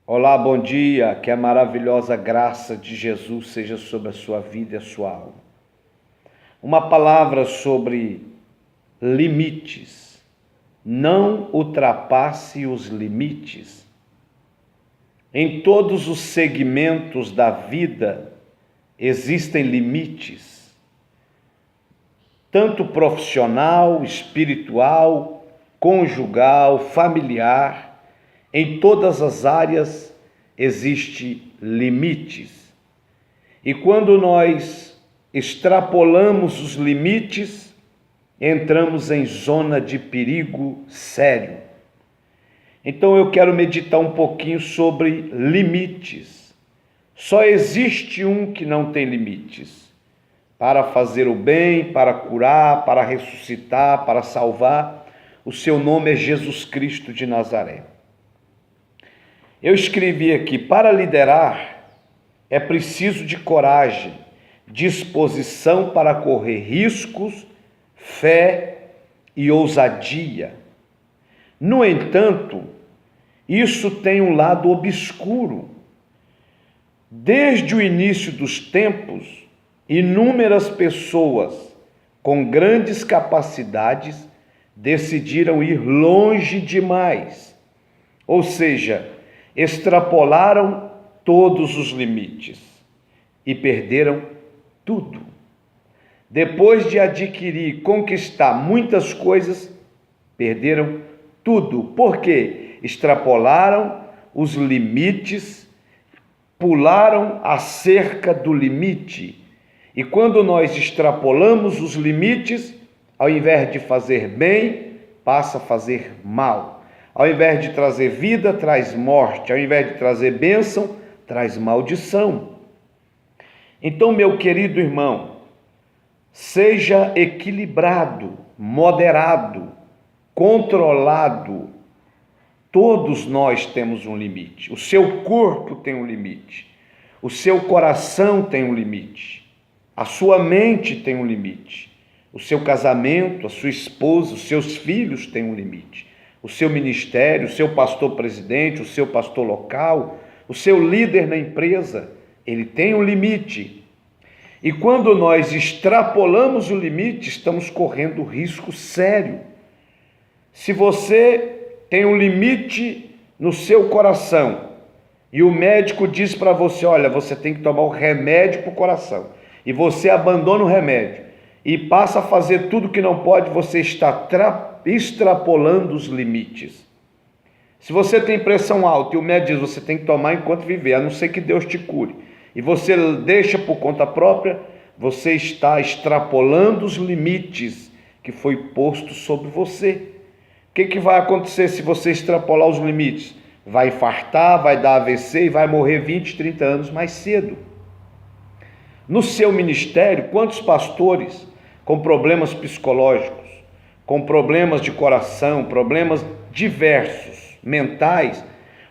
Olá, bom dia, que a maravilhosa graça de Jesus seja sobre a sua vida e a sua alma. Uma palavra sobre limites. Não ultrapasse os limites. Em todos os segmentos da vida existem limites, tanto profissional, espiritual, conjugal, familiar. Em todas as áreas existem limites. E quando nós extrapolamos os limites, entramos em zona de perigo sério. Então eu quero meditar um pouquinho sobre limites. Só existe um que não tem limites. Para fazer o bem, para curar, para ressuscitar, para salvar, o seu nome é Jesus Cristo de Nazaré. Eu escrevi aqui: para liderar é preciso de coragem, disposição para correr riscos, fé e ousadia. No entanto, isso tem um lado obscuro. Desde o início dos tempos, inúmeras pessoas com grandes capacidades decidiram ir longe demais, ou seja, extrapolaram todos os limites e perderam tudo. Depois de adquirir, conquistar muitas coisas, perderam tudo. Por quê? Extrapolaram os limites, pularam a cerca do limite. E quando nós extrapolamos os limites, ao invés de fazer bem, passa a fazer mal. Ao invés de trazer vida, traz morte. Ao invés de trazer bênção, traz maldição. Então, meu querido irmão, seja equilibrado, moderado, controlado. Todos nós temos um limite. O seu corpo tem um limite. O seu coração tem um limite. A sua mente tem um limite. O seu casamento, a sua esposa, os seus filhos têm um limite. O seu ministério, o seu pastor presidente, o seu pastor local, o seu líder na empresa, ele tem um limite. E quando nós extrapolamos o limite, estamos correndo risco sério. Se você tem um limite no seu coração e o médico diz para você: olha, você tem que tomar o remédio para o coração, e você abandona o remédio e passa a fazer tudo que não pode, você está extrapolando os limites. Se você tem pressão alta e o médico diz: você tem que tomar enquanto viver, a não ser que Deus te cure, e você deixa por conta própria, você está extrapolando os limites que foi posto sobre você. O que vai acontecer se você extrapolar os limites? Vai infartar, vai dar AVC e vai morrer 20, 30 anos mais cedo. No seu ministério, quantos pastores com problemas psicológicos, com problemas de coração, problemas diversos, mentais,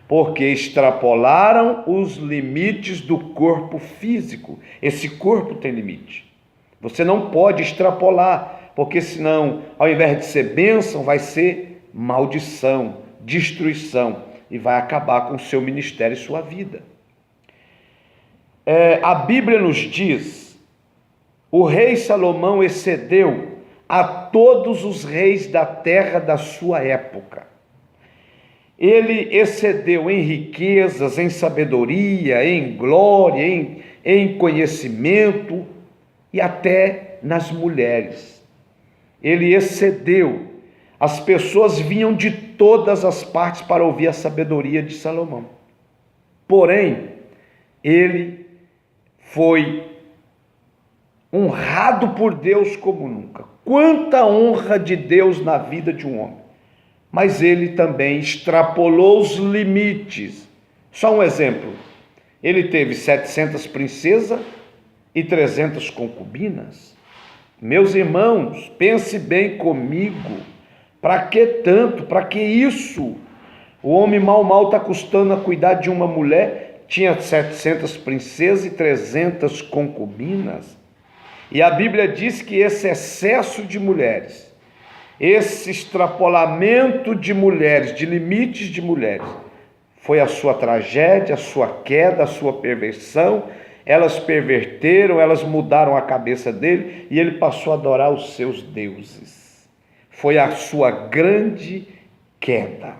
porque extrapolaram os limites do corpo físico. Esse corpo tem limite. Você não pode extrapolar, porque senão, ao invés de ser bênção, vai ser maldição, destruição, e vai acabar com o seu ministério e sua vida. A Bíblia nos diz: o rei Salomão excedeu a todos os reis da terra da sua época. Ele excedeu em riquezas, em sabedoria, em glória, em conhecimento e até nas mulheres. Ele excedeu. As pessoas vinham de todas as partes para ouvir a sabedoria de Salomão. Porém, ele foi honrado por Deus como nunca. Quanta honra de Deus na vida de um homem. Mas ele também extrapolou os limites. Só um exemplo: ele teve 700 princesas e 300 concubinas. Meus irmãos, pense bem comigo. Para que tanto? Para que isso? O homem mal está custando a cuidar de uma mulher. Tinha 700 princesas e 300 concubinas. E a Bíblia diz que esse excesso de mulheres, esse extrapolamento de mulheres, de limites de mulheres, foi a sua tragédia, a sua queda, a sua perversão. Elas perverteram, elas mudaram a cabeça dele e ele passou a adorar os seus deuses. Foi a sua grande queda,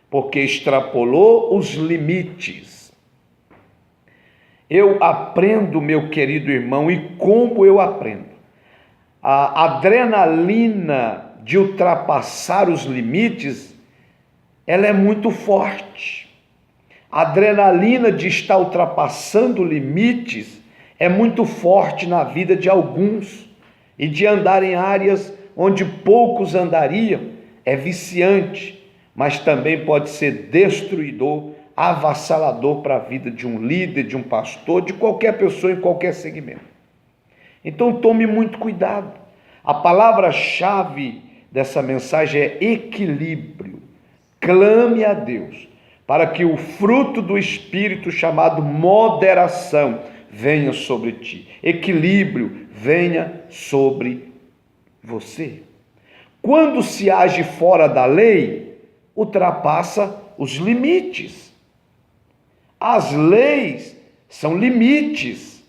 porque extrapolou os limites. Eu aprendo, meu querido irmão, e como eu aprendo? A adrenalina de ultrapassar os limites, ela é muito forte. A adrenalina de estar ultrapassando limites é muito forte na vida de alguns, e de andar em áreas onde poucos andariam é viciante, mas também pode ser destruidor, avassalador para a vida de um líder, de um pastor, de qualquer pessoa em qualquer segmento. Então tome muito cuidado. A palavra-chave dessa mensagem é equilíbrio. Clame a Deus para que o fruto do Espírito chamado moderação venha sobre ti. Equilíbrio venha sobre você. Quando se age fora da lei, ultrapassa os limites. As leis são limites,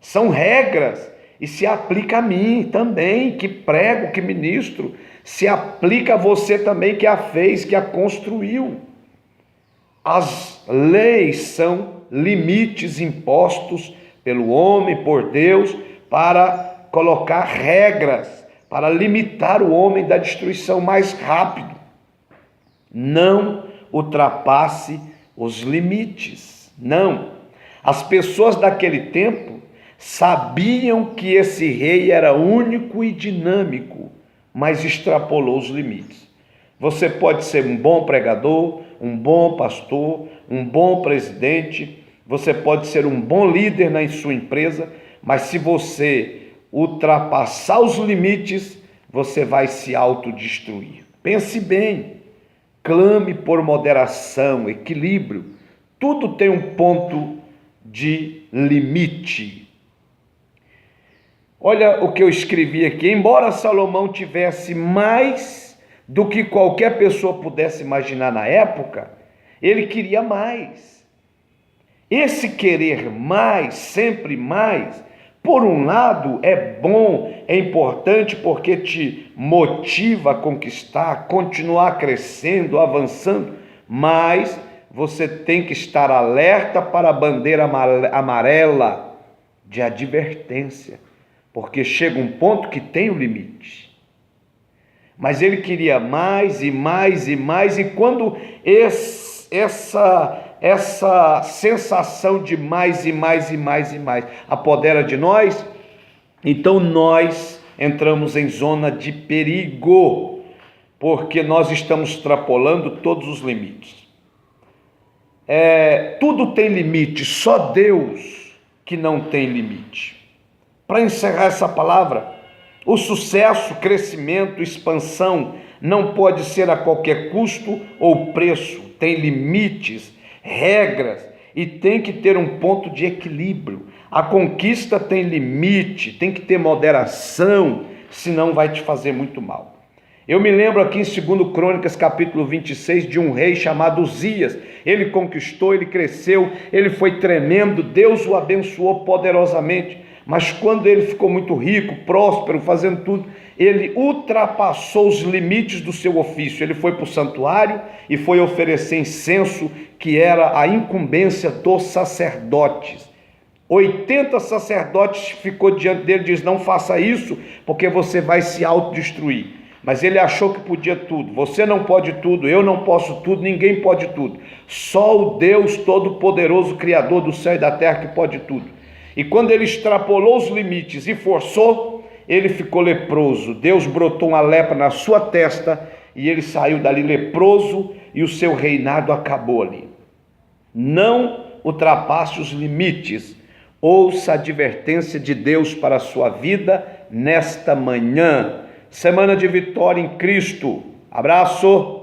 são regras, e se aplica a mim também, que prego, que ministro, se aplica a você também, que a fez, que a construiu. As leis são limites impostos pelo homem, por Deus, para colocar regras, para limitar o homem da destruição mais rápido. Não ultrapasse os limites, não. As pessoas daquele tempo sabiam que esse rei era único e dinâmico, mas extrapolou os limites. Você pode ser um bom pregador, um bom pastor, um bom presidente, você pode ser um bom líder na sua empresa, mas se você ultrapassar os limites, você vai se autodestruir. Pense bem, clame por moderação, equilíbrio. Tudo tem um ponto de limite. Olha o que eu escrevi aqui. Embora Salomão tivesse mais do que qualquer pessoa pudesse imaginar na época, ele queria mais. Esse querer mais, sempre mais, por um lado é bom, é importante porque te motiva a conquistar, a continuar crescendo, avançando, mas você tem que estar alerta para a bandeira amarela de advertência, porque chega um ponto que tem o limite. Mas ele queria mais e mais e mais, e quando essa sensação de mais e mais e mais e mais apodera de nós, então nós entramos em zona de perigo, porque nós estamos extrapolando todos os limites. Tudo tem limite, só Deus que não tem limite. Para encerrar essa palavra, o sucesso, crescimento, expansão não pode ser a qualquer custo ou preço. Tem limites, regras e tem que ter um ponto de equilíbrio. A conquista tem limite, tem que ter moderação, senão vai te fazer muito mal. Eu me lembro aqui em 2 Crônicas, capítulo 26, de um rei chamado Uzias. Ele conquistou, ele cresceu, ele foi tremendo, Deus o abençoou poderosamente. Mas quando ele ficou muito rico, próspero, fazendo tudo, ele ultrapassou os limites do seu ofício. Ele foi para o santuário e foi oferecer incenso, que era a incumbência dos sacerdotes. 80 sacerdotes ficou diante dele e diz: não faça isso, porque você vai se autodestruir. Mas ele achou que podia tudo. Você não pode tudo, eu não posso tudo, ninguém pode tudo. Só o Deus Todo-Poderoso, Criador do céu e da terra, que pode tudo. E quando ele extrapolou os limites e forçou, ele ficou leproso. Deus brotou uma lepra na sua testa e ele saiu dali leproso e o seu reinado acabou ali. Não ultrapasse os limites. Ouça a advertência de Deus para a sua vida nesta manhã. Semana de vitória em Cristo. Abraço!